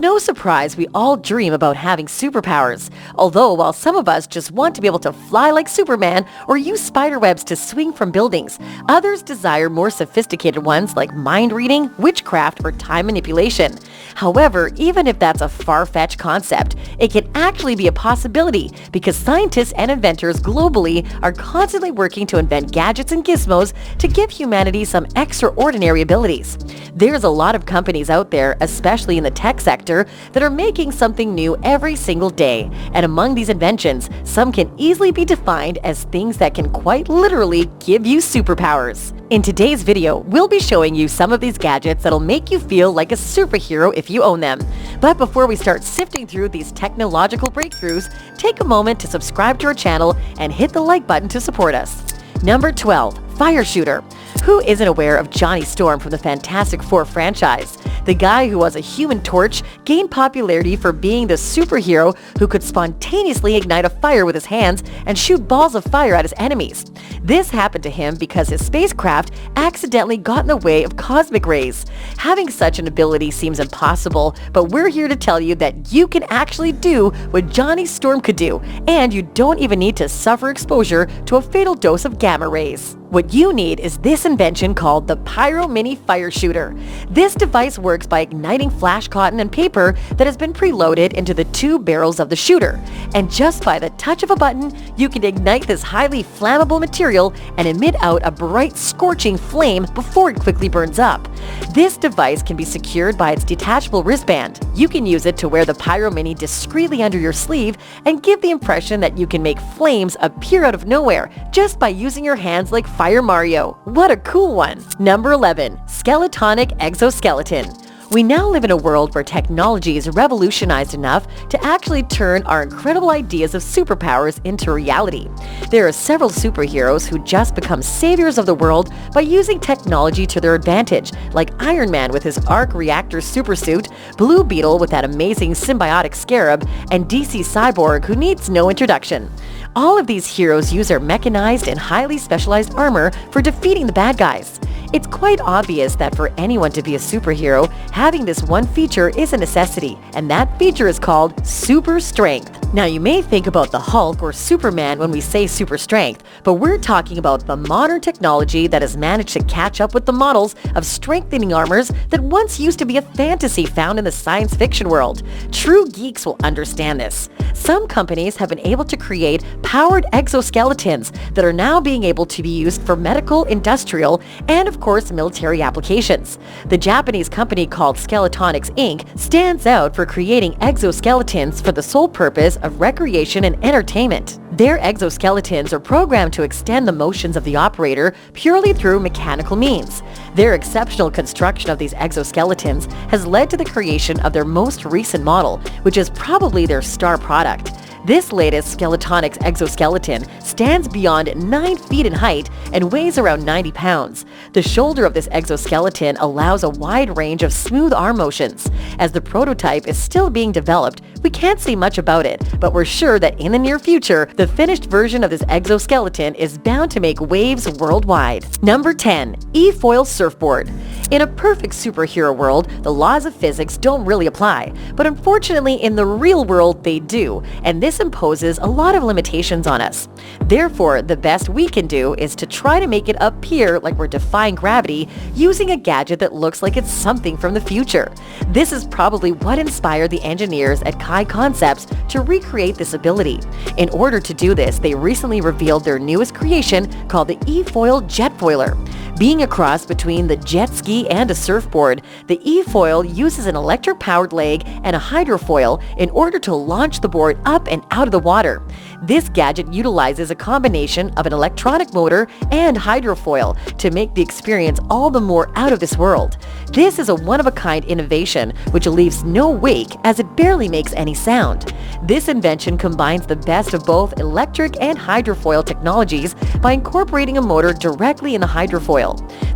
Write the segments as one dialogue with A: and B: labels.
A: no surprise we all dream about having superpowers. Although while some of us just want to be able to fly like Superman or use spider webs to swing from buildings, others desire more sophisticated ones like mind reading, witchcraft, or time manipulation. However, even if that's a far-fetched concept, it can actually be a possibility because scientists and inventors globally are constantly working to invent gadgets and gizmos to give humanity some extraordinary abilities. There's a lot of companies out there, especially in the tech sector, that are making something new every single day. And among these inventions, some can easily be defined as things that can quite literally give you superpowers. In today's video, we'll be showing you some of these gadgets that'll make you feel like a superhero if you own them. But before we start sifting through these technological breakthroughs, take a moment to subscribe to our channel and hit the like button to support us. Number 12. Fire Shooter. Who isn't aware of Johnny Storm from the Fantastic Four franchise? The guy who was a Human Torch gained popularity for being the superhero who could spontaneously ignite a fire with his hands and shoot balls of fire at his enemies. This happened to him because his spacecraft accidentally got in the way of cosmic rays. Having such an ability seems impossible, but we're here to tell you that you can actually do what Johnny Storm could do, and you don't even need to suffer exposure to a fatal dose of gamma rays. What you need is this invention called the Pyro Mini Fire Shooter. This device works by igniting flash cotton and paper that has been preloaded into the two barrels of the shooter. And just by the touch of a button, you can ignite this highly flammable material and emit out a bright, scorching flame before it quickly burns up. This device can be secured by its detachable wristband. You can use it to wear the Pyro Mini discreetly under your sleeve and give the impression that you can make flames appear out of nowhere just by using your hands like Fire Mario. What a cool one! Number 11. SKELETONIC Exoskeleton. We now live in a world where technology is revolutionized enough to actually turn our incredible ideas of superpowers into reality. There are several superheroes who just become saviors of the world by using technology to their advantage, like Iron Man with his arc reactor supersuit, Blue Beetle with that amazing symbiotic scarab, and DC Cyborg who needs no introduction. All of these heroes use their mechanized and highly specialized armor for defeating the bad guys. It's quite obvious that for anyone to be a superhero, having this one feature is a necessity, and that feature is called super strength. Now you may think about the Hulk or Superman when we say super strength, but we're talking about the modern technology that has managed to catch up with the models of strengthening armors that once used to be a fantasy found in the science fiction world. True geeks will understand this. Some companies have been able to create powered exoskeletons that are now being able to be used for medical, industrial, and of course military applications. The Japanese company called SKELETONIC Inc. stands out for creating exoskeletons for the sole purpose of recreation and entertainment. Their exoskeletons are programmed to extend the motions of the operator purely through mechanical means. Their exceptional construction of these exoskeletons has led to the creation of their most recent model, which is probably their star product. This latest SKELETONIC exoskeleton stands beyond 9 feet in height and weighs around 90 pounds. The shoulder of this exoskeleton allows a wide range of smooth arm motions. As the prototype is still being developed, we can't say much about it, but we're sure that in the near future, the finished version of this exoskeleton is bound to make waves worldwide. Number 10. E-Foil Surfboard. In a perfect superhero world, the laws of physics don't really apply, but unfortunately in the real world they do, and this imposes a lot of limitations on us. Therefore, the best we can do is to try to make it appear like we're defying gravity using a gadget that looks like it's something from the future. This is probably what inspired the engineers at Kai Concepts to recreate this ability. In order to do this, they recently revealed their newest creation called the E-Foil Jetfoiler. Being a cross between the jet ski and a surfboard, the E-Foil uses an electric-powered leg and a hydrofoil in order to launch the board up and out of the water. This gadget utilizes a combination of an electronic motor and hydrofoil to make the experience all the more out of this world. This is a one-of-a-kind innovation which leaves no wake as it barely makes any sound. This invention combines the best of both electric and hydrofoil technologies by incorporating a motor directly in the hydrofoil.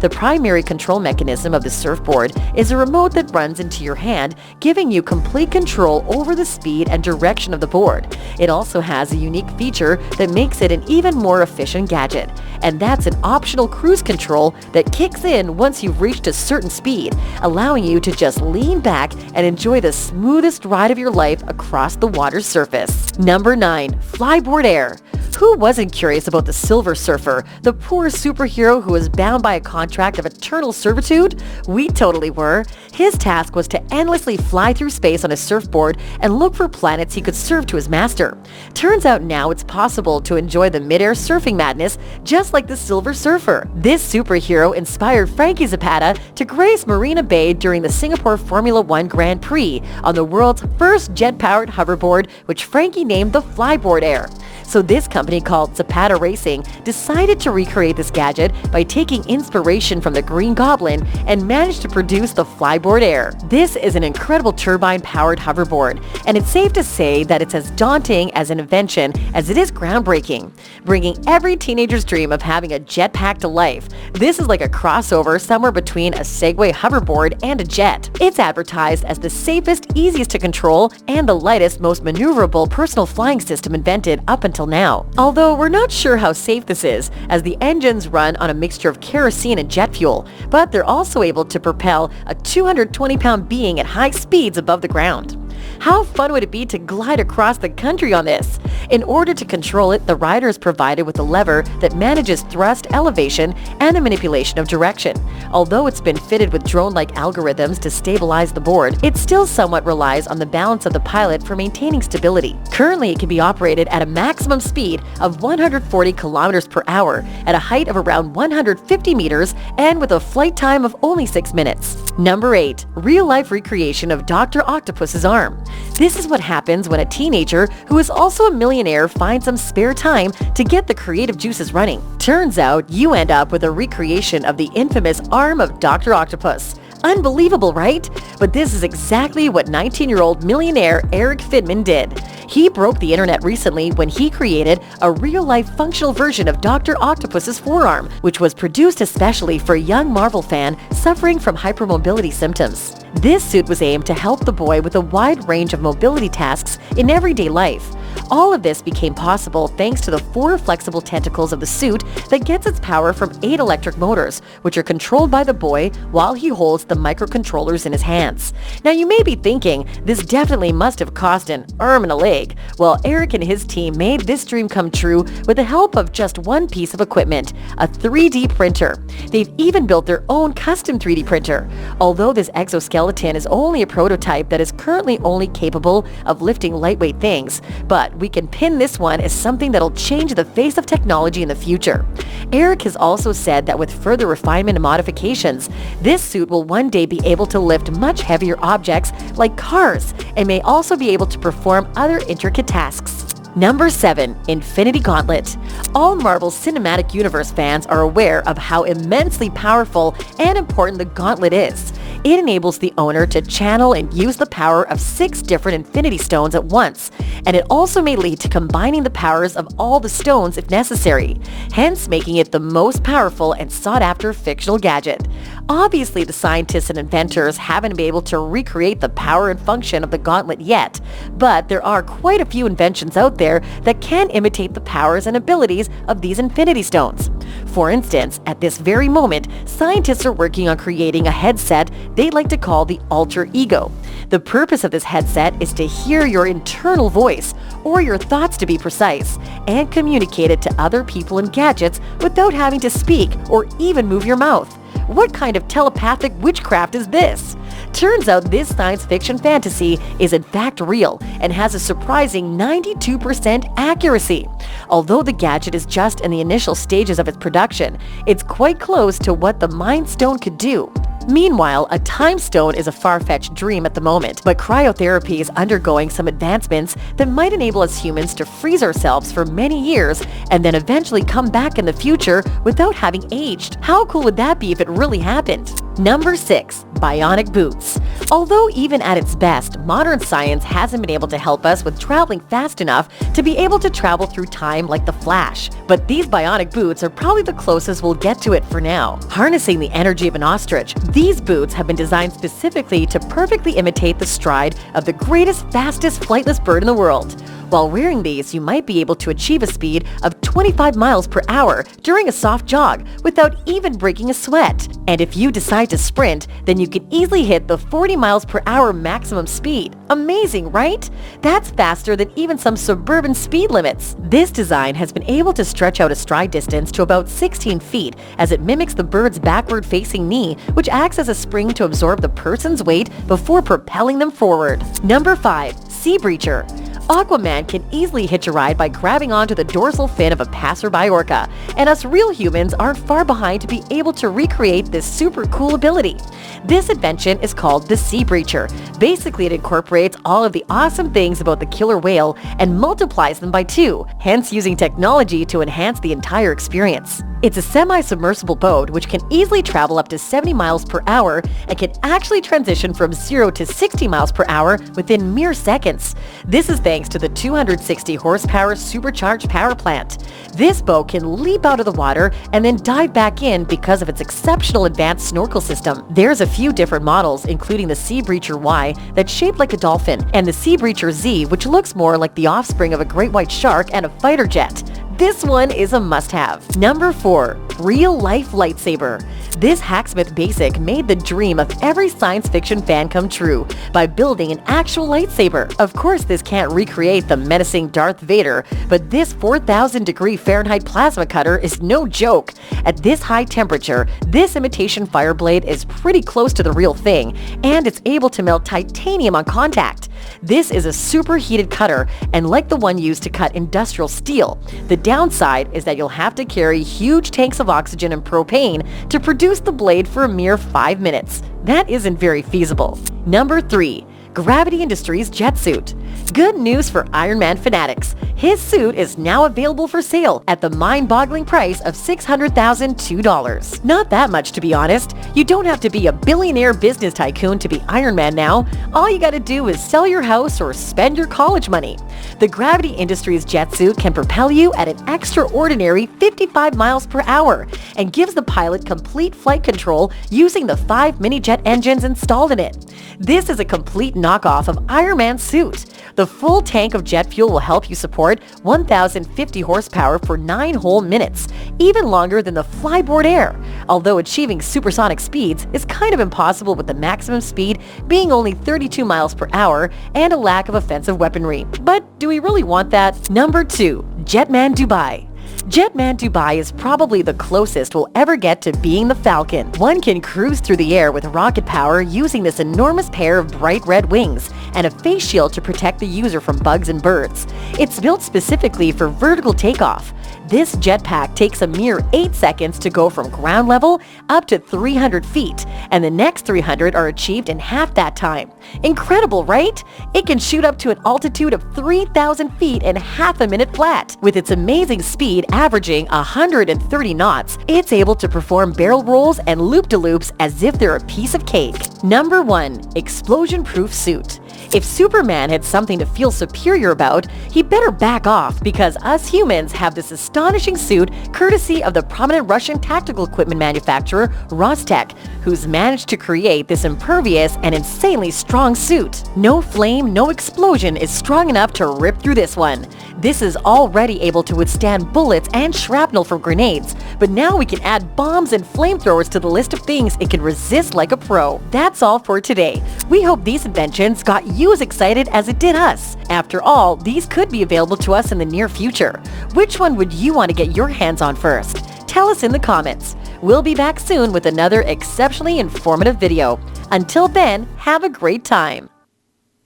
A: The primary control mechanism of the surfboard is a remote that runs into your hand, giving you complete control over the speed and direction of the board. It also has a unique feature that makes it an even more efficient gadget. and that's an optional cruise control that kicks in once you've reached a certain speed, allowing you to just lean back and enjoy the smoothest ride of your life across the water's surface. Number 9. FLYBOARD Air. Who wasn't curious about the Silver Surfer, the poor superhero who was bound by a contract of eternal servitude? We totally were. His task was to endlessly fly through space on a surfboard and look for planets he could serve to his master. Turns out now it's possible to enjoy the mid-air surfing madness just like the Silver Surfer. This superhero inspired Frankie Zapata to grace Marina Bay during the Singapore Formula One Grand Prix on the world's first jet-powered hoverboard, which Frankie named the FLYBOARD Air. So this company called Zapata Racing decided to recreate this gadget by taking inspiration from the Green Goblin and managed to produce the FLYBOARD Air. This is an incredible turbine-powered hoverboard, and it's safe to say that it's as daunting as an invention as it is groundbreaking, bringing every teenager's dream of having a jetpack to life. This is like a crossover somewhere between a Segway hoverboard and a jet. It's advertised as the safest, easiest to control, and the lightest, most maneuverable personal flying system invented up until now. Although we're not sure how safe this is, as the engines run on a mixture of kerosene and jet fuel, but they're also able to propel a 220-pound being at high speeds above the ground. How fun would it be to glide across the country on this? In order to control it, the rider is provided with a lever that manages thrust, elevation, and the manipulation of direction. Although it's been fitted with drone-like algorithms to stabilize the board, it still somewhat relies on the balance of the pilot for maintaining stability. Currently, it can be operated at a maximum speed of 140 kilometers per hour at a height of around 150 meters and with a flight time of only 6 minutes. Number 8. Real-life recreation of Dr. Octopus's arm. This is what happens when a teenager who is also a millionaire finds some spare time to get the creative juices running. Turns out you end up with a recreation of the infamous arm of Dr. Octopus. Unbelievable, right? But this is exactly what 19-year-old millionaire Eric Fidman did. He broke the internet recently when he created a real-life functional version of Dr. Octopus's forearm, which was produced especially for a young Marvel fan suffering from hypermobility symptoms. This suit was aimed to help the boy with a wide range of mobility tasks in everyday life. All of this became possible thanks to the 4 flexible tentacles of the suit that gets its power from 8 electric motors, which are controlled by the boy while he holds the microcontrollers in his hands. Now you may be thinking, this definitely must have cost an arm and a leg. Well, Eric and his team made this dream come true with the help of just one piece of equipment, a 3D printer. They've even built their own custom 3D printer. Although this exoskeleton is only a prototype that is currently only capable of lifting lightweight things, but we can pin this one as something that'll change the face of technology in the future. Eric has also said that with further refinement and modifications, this suit will one day be able to lift much heavier objects like cars and may also be able to perform other intricate tasks. Number 7. Infinity Gauntlet. All Marvel Cinematic Universe fans are aware of how immensely powerful and important the Gauntlet is. It enables the owner to channel and use the power of 6 different Infinity Stones at once, and it also may lead to combining the powers of all the stones if necessary, hence making it the most powerful and sought-after fictional gadget. Obviously, the scientists and inventors haven't been able to recreate the power and function of the Gauntlet yet, but there are quite a few inventions out there that can imitate the powers and abilities of these Infinity Stones. For instance, at this very moment, scientists are working on creating a headset they'd like to call the Alter Ego. The purpose of this headset is to hear your internal voice, or your thoughts to be precise, and communicate it to other people and gadgets without having to speak or even move your mouth. What kind of telepathic witchcraft is this? Turns out this science fiction fantasy is in fact real and has a surprising 92% accuracy. Although the gadget is just in the initial stages of its production, it's quite close to what the Mind Stone could do. Meanwhile, a time stone is a far-fetched dream at the moment, but cryotherapy is undergoing some advancements that might enable us humans to freeze ourselves for many years and then eventually come back in the future without having aged. How cool would that be if it really happened? Number 6. bionic boots. Although even at its best, modern science hasn't been able to help us with traveling fast enough to be able to travel through time like the Flash. But these bionic boots are probably the closest we'll get to it for now. Harnessing the energy of an ostrich, these boots have been designed specifically to perfectly imitate the stride of the greatest, fastest flightless bird in the world. While wearing these, you might be able to achieve a speed of 25 miles per hour during a soft jog without even breaking a sweat. And if you decide to sprint, then you can easily hit the 40 miles per hour maximum speed. Amazing, right? That's faster than even some suburban speed limits. This design has been able to stretch out a stride distance to about 16 feet as it mimics the bird's backward-facing knee, which acts as a spring to absorb the person's weight before propelling them forward. Number 5. Sea Breacher. Aquaman can easily hitch a ride by grabbing onto the dorsal fin of a passerby orca, and us real humans aren't far behind to be able to recreate this super cool ability. This invention is called the Sea Breacher. Basically, it incorporates all of the awesome things about the killer whale and multiplies them by 2, hence using technology to enhance the entire experience. It's a semi-submersible boat which can easily travel up to 70 miles per hour and can actually transition from 0 to 60 miles per hour within mere seconds. This is thanks to the 260 horsepower supercharged power plant. This boat can leap out of the water and then dive back in because of its exceptional advanced snorkel system. There's a few different models, including the Sea Breacher Y that's shaped like a dolphin, and the Sea Breacher Z, which looks more like the offspring of a great white shark and a fighter jet. This one is a must-have. Number 4. Real-life lightsaber. This hacksmith basic made the dream of every science fiction fan come true by building an actual lightsaber. Of course, this can't recreate the menacing Darth Vader, but this 4,000-degree Fahrenheit plasma cutter is no joke. At this high temperature, this imitation fire blade is pretty close to the real thing, and it's able to melt titanium on contact. This is a superheated cutter, and like the one used to cut industrial steel. The downside is that you'll have to carry huge tanks of oxygen and propane to produce the blade for a mere 5 minutes. That isn't very feasible. Number 3. Gravity Industries jet suit. Good news for Iron Man fanatics. His suit is now available for sale at the mind-boggling price of $600,002. Not that much, to be honest. You don't have to be a billionaire business tycoon to be Iron Man now. All you gotta do is sell your house or spend your college money. The Gravity Industries jet suit can propel you at an extraordinary 55 miles per hour and gives the pilot complete flight control using the 5 mini-jet engines installed in it. This is a complete knockoff of Iron Man's suit. The full tank of jet fuel will help you support 1,050 horsepower for 9 whole minutes, even longer than the FLYBOARD Air, although achieving supersonic speeds is kind of impossible with the maximum speed being only 32 miles per hour and a lack of offensive weaponry. But do we really want that? Number 2. JETMAN Dubai. JETMAN Dubai is probably the closest we'll ever get to being the Falcon. One can cruise through the air with rocket power using this enormous pair of bright red wings and a face shield to protect the user from bugs and birds. It's built specifically for vertical takeoff. This jetpack takes a mere 8 seconds to go from ground level up to 300 feet, and the next 300 are achieved in half that time. Incredible, right? It can shoot up to an altitude of 3,000 feet in half a minute flat. With its amazing speed averaging 130 knots, it's able to perform barrel rolls and loop-de-loops as if they're a piece of cake. Number 1. Explosion-proof suit. If Superman had something to feel superior about, he better back off because us humans have this astonishing suit courtesy of the prominent Russian tactical equipment manufacturer Rostec, who's managed to create this impervious and insanely strong suit. No flame, no explosion is strong enough to rip through this one. This is already able to withstand bullets and shrapnel from grenades, but now we can add bombs and flamethrowers to the list of things it can resist like a pro. That's all for today. We hope these inventions got you as excited as it did us. After all, these could be available to us in the near future. Which one would you want to get your hands on first? Tell us in the comments. We'll be back soon with another exceptionally informative video. Until then, have a great time.